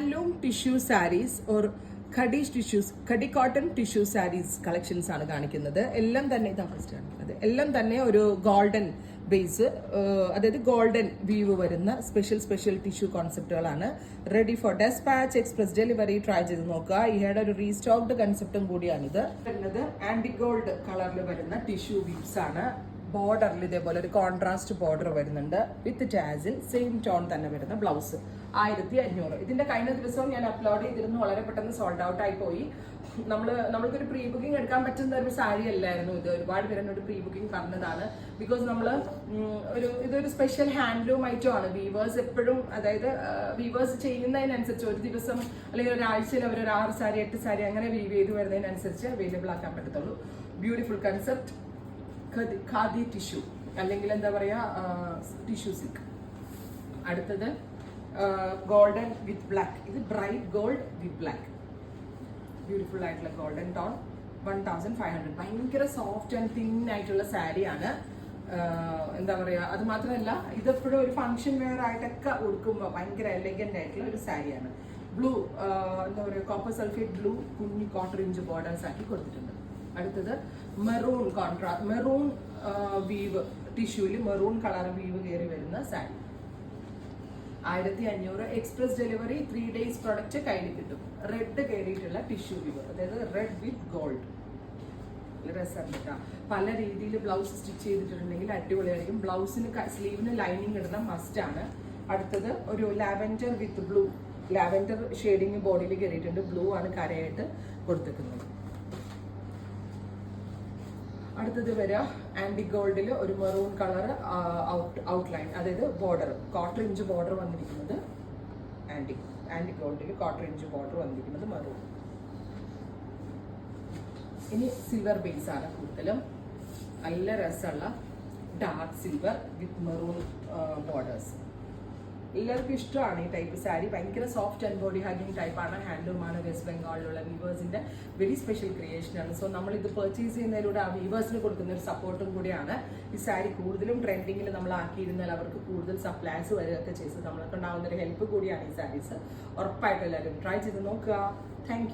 Handloom tissue sarees or khadi cotton tissue sarees collections ആണ് കാണിക്കുന്നത്. എല്ലാം തന്നെ ഇതാ ഫസ്റ്റ് ആണ്. അതെ, എല്ലാം തന്നെ ഒരു ഗോൾഡൻ ബേസ്, അതായത് ഗോൾഡൻ വീവ് വരുന്ന സ്പെഷ്യൽ ടിഷ്യൂ കോൺസെപ്റ്റുകളാണ്. Ready for despatch, express delivery. Try ചെയ്ത് നോക്കുക. ഇഹയുടെ ഒരു റീസ്റ്റോക്ഡ് കൺസെപ്റ്റും കൂടിയാണിത്. വരുന്നത് ആന്റി ഗോൾഡ് കളറിൽ വരുന്ന ടിഷ്യൂ വീവ്സ് ആണ്. ബോർഡറിൽ ഇതേപോലെ ഒരു കോൺട്രാസ്റ്റ് ബോർഡർ വരുന്നുണ്ട് വിത്ത് ടാസിൽ, സെയിം ടോൺ തന്നെ വരുന്ന ബ്ലൗസ്. 1500. ഇതിന്റെ കഴിഞ്ഞ ദിവസവും ഞാൻ അപ്ലോഡ് ചെയ്തിരുന്നു. വളരെ പെട്ടെന്ന് സോൾഡ് ഔട്ട് ആയി പോയി. നമ്മൾക്കൊരു പ്രീ ബുക്കിംഗ് എടുക്കാൻ പറ്റുന്ന ഒരു സാരി അല്ലായിരുന്നു ഇത്. ഒരുപാട് പേര് എന്നോട് പ്രീ ബുക്കിംഗ് പറഞ്ഞതാണ്. ബിക്കോസ് ഇതൊരു സ്പെഷ്യൽ ഹാൻഡ്ലൂം ഐറ്റം ആണ്. വീവേഴ്സ് എപ്പോഴും, അതായത് വീവേഴ്സ് ചെയ്യുന്നതിനനുസരിച്ച് ഒരു ദിവസം അല്ലെങ്കിൽ ഒരാഴ്ചയിൽ അവർ ഒരു 6 സാരി 8 സാരി അങ്ങനെ വീവ് ചെയ്ത് വരുന്നതിനനുസരിച്ച് അവൈലബിൾ ആക്കാൻ പറ്റത്തുള്ളൂ. Beautiful concept. ഖാദി ടിഷ്യൂ അല്ലെങ്കിൽ എന്താ പറയാ, ടിഷ്യൂ സിൽക്ക്. അടുത്തത് ഗോൾഡൻ വിത്ത് ബ്ലാക്ക്. ഇത് ബ്രൈറ്റ് ഗോൾഡ് വിത്ത് ബ്ലാക്ക്. ബ്യൂട്ടിഫുൾ ആയിട്ടുള്ള ഗോൾഡൻ ടോൺ. 1500. ഭയങ്കര സോഫ്റ്റ് ആൻഡ് തിൻ ആയിട്ടുള്ള സാരിയാണ്. എന്താ പറയാ, അത് മാത്രമല്ല ഇതെപ്പോഴും ഒരു ഫംഗ്ഷൻ വെയർ ആയിട്ടൊക്കെ ഉടുക്കുമ്പോൾ ഭയങ്കര എലഗന്റ് ആയിട്ടുള്ള ഒരു സാരിയാണ്. ബ്ലൂ, എന്താ പറയുക, കോപ്പർ സൾഫേറ്റ് ബ്ലൂ കുഞ്ഞി 1/4 ഇഞ്ച് ബോർഡേഴ്സ് ആക്കി കൊടുത്തിട്ടുണ്ട്. അടുത്തത് മെറൂൺ വീവ് ടിഷ്യൂല് മെറൂൺ കളർ വീവ് കയറി വരുന്ന sari. 1500. Express delivery. 3 days product കയ്യിൽ കിട്ടും. റെഡ് കയറിയിട്ടുള്ള ടിഷ്യൂ വീവ്, അതായത് റെഡ് വിത്ത് ഗോൾഡ്. രസമുണ്ട് കേട്ടോ. പല രീതിയിൽ ബ്ലൗസ് സ്റ്റിച്ച് ചെയ്തിട്ടുണ്ടെങ്കിൽ അടിപൊളിയായിരിക്കും. ബ്ലൗസിന് സ്ലീവിന് ലൈനിങ് ഇടുന്ന മസ്റ്റ് ആണ്. അടുത്തത് ഒരു ലാവൻഡർ വിത്ത് ബ്ലൂ. ലാവൻഡർ ഷെയ്ഡിങ് ബോഡിയിൽ കയറിയിട്ടുണ്ട്. ബ്ലൂ ആണ് കരയായിട്ട് കൊടുത്തിരിക്കുന്നത്. അടുത്തത് വരിക ആന്റി ഗോൾഡിൽ ഒരു മെറൂൺ കളർ ഔട്ട്ലൈൻ, അതായത് ബോർഡർ 1/4 ഇഞ്ച് ബോർഡർ വന്നിരിക്കുന്നത്. ആന്റി ഗോൾഡിൽ 1/4 ഇഞ്ച് ബോർഡർ വന്നിരിക്കുന്നത് മെറൂൺ. ഇനി സിൽവർ ബേസ് ആണ് കൂടുതലും. നല്ല രസമുള്ള ഡാർക്ക് സിൽവർ വിത്ത് മെറൂൺ ബോർഡേഴ്സ്. എല്ലാവർക്കും ഇഷ്ടമാണ് ഈ ടൈപ്പ് സാരി. ഭയങ്കര സോഫ്റ്റ് ആൻഡ് ബോഡി ഹഗിങ് ടൈപ്പാണ്. ഹാൻഡ്ലൂമാണ്. വെസ്റ്റ് ബംഗാളിലുള്ള വീവേഴ്സിന്റെ വെരി സ്പെഷ്യൽ ക്രിയേഷനാണ്. സോ നമ്മൾ ഇത് പർച്ചേസ് ചെയ്യുന്നതിലൂടെ ആ വീവേഴ്സിന് കൊടുക്കുന്ന ഒരു സപ്പോർട്ടും കൂടിയാണ്. ഈ സാരി കൂടുതലും ട്രെൻഡിങ്ങിൽ നമ്മൾ ആക്കിയിരുന്നാൽ അവർക്ക് കൂടുതൽ സപ്ലൈസ് വരികയൊക്കെ ചെയ്ത് നമ്മളൊക്കെ ഉണ്ടാകുന്ന ഒരു ഹെൽപ്പ് കൂടിയാണ് ഈ സാരീസ്. ഉറപ്പായിട്ടും എല്ലാവരും ട്രൈ ചെയ്ത് നോക്കുക. Thank you.